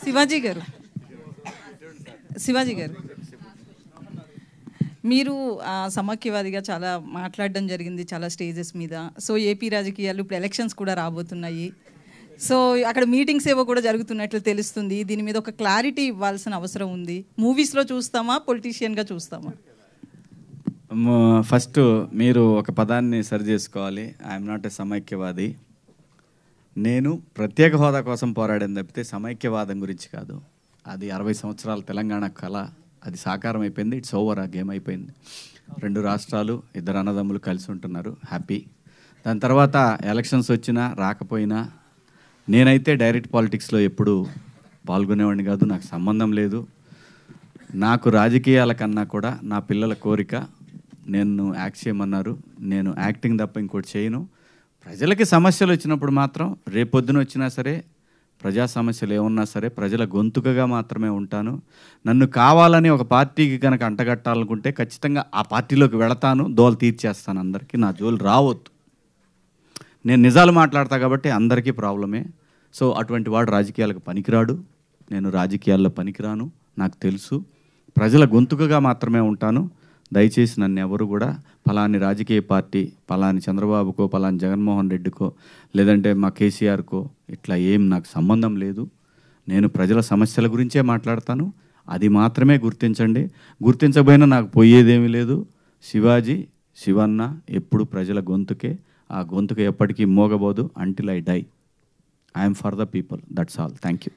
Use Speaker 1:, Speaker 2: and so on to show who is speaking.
Speaker 1: శివాజీ గారు, శివాజీ గారు, మీరు సమాఖ్యవాదిగా చాలా మాట్లాడడం జరిగింది చాలా స్టేజెస్ మీద. సో ఏపీ రాజకీయాలు ఇప్పుడు ఎలక్షన్స్ కూడా రాబోతున్నాయి. సో అక్కడ మీటింగ్స్ ఏవో కూడా జరుగుతున్నట్లు తెలుస్తుంది. దీని మీద ఒక క్లారిటీ ఇవ్వాల్సిన అవసరం ఉంది. మూవీస్లో చూస్తామా, పొలిటీషియన్గా చూస్తామా?
Speaker 2: ఫస్ట్ మీరు ఒక పదాన్ని సరి చేసుకోవాలి. ఐఎమ్ నాట్ ఏ సమైక్యవాది. నేను ప్రత్యేక హోదా కోసం పోరాడాను తప్పితే సమైక్యవాదం గురించి కాదు. అది 60 సంవత్సరాల తెలంగాణ కళ, అది సాకారం అయిపోయింది. ఇట్స్ ఓవర్, ఆ గేమ్ అయిపోయింది. 2 రాష్ట్రాలు, 2 అన్నదమ్ములు కలిసి ఉంటున్నారు, హ్యాపీ. దాని తర్వాత ఎలక్షన్స్ వచ్చినా రాకపోయినా నేనైతే డైరెక్ట్ పాలిటిక్స్లో ఎప్పుడు పాల్గొనేవాడిని కాదు, నాకు సంబంధం లేదు. నాకు రాజకీయాల కన్నా కూడా నా పిల్లల కోరిక, నేను యాక్ట్ చేయమన్నారు, నేను యాక్టింగ్ తప్ప ఇంకోటి చేయను. ప్రజలకి సమస్యలు వచ్చినప్పుడు మాత్రం రేపొద్దున వచ్చినా సరే, ప్రజా సమస్యలు ఏమన్నా సరే ప్రజల గొంతుకగా మాత్రమే ఉంటాను. నన్ను కావాలని ఒక పార్టీకి కనుక అంటగట్టాలనుకుంటే ఖచ్చితంగా ఆ పార్టీలోకి వెళతాను, దోలు తీర్చేస్తాను. అందరికీ నా జోలు రావద్దు. నేను నిజాలు మాట్లాడతా కాబట్టి అందరికీ ప్రాబ్లమే. సో అటువంటి వాడు రాజకీయాలకు పనికిరాడు, నేను రాజకీయాల్లో పనికిరాను, నాకు తెలుసు. ప్రజల గొంతుకగా మాత్రమే ఉంటాను. దయచేసి నన్ను ఎవరు కూడా ఫలాని రాజకీయ పార్టీ, ఫలాని చంద్రబాబుకో, ఫలాని జగన్మోహన్ రెడ్డికో, లేదంటే మా కేసీఆర్కో ఇట్లా ఏం నాకు సంబంధం లేదు. నేను ప్రజల సమస్యల గురించే మాట్లాడతాను, అది మాత్రమే గుర్తించండి. గుర్తించబోయినా నాకు పోయేదేమీ లేదు. శివాజీ, శివన్న ఎప్పుడు ప్రజల గొంతుకే, ఆ గొంతుకు ఎప్పటికీ మోగబోదు. Until I die, I'm for the people, that's all. Thank you.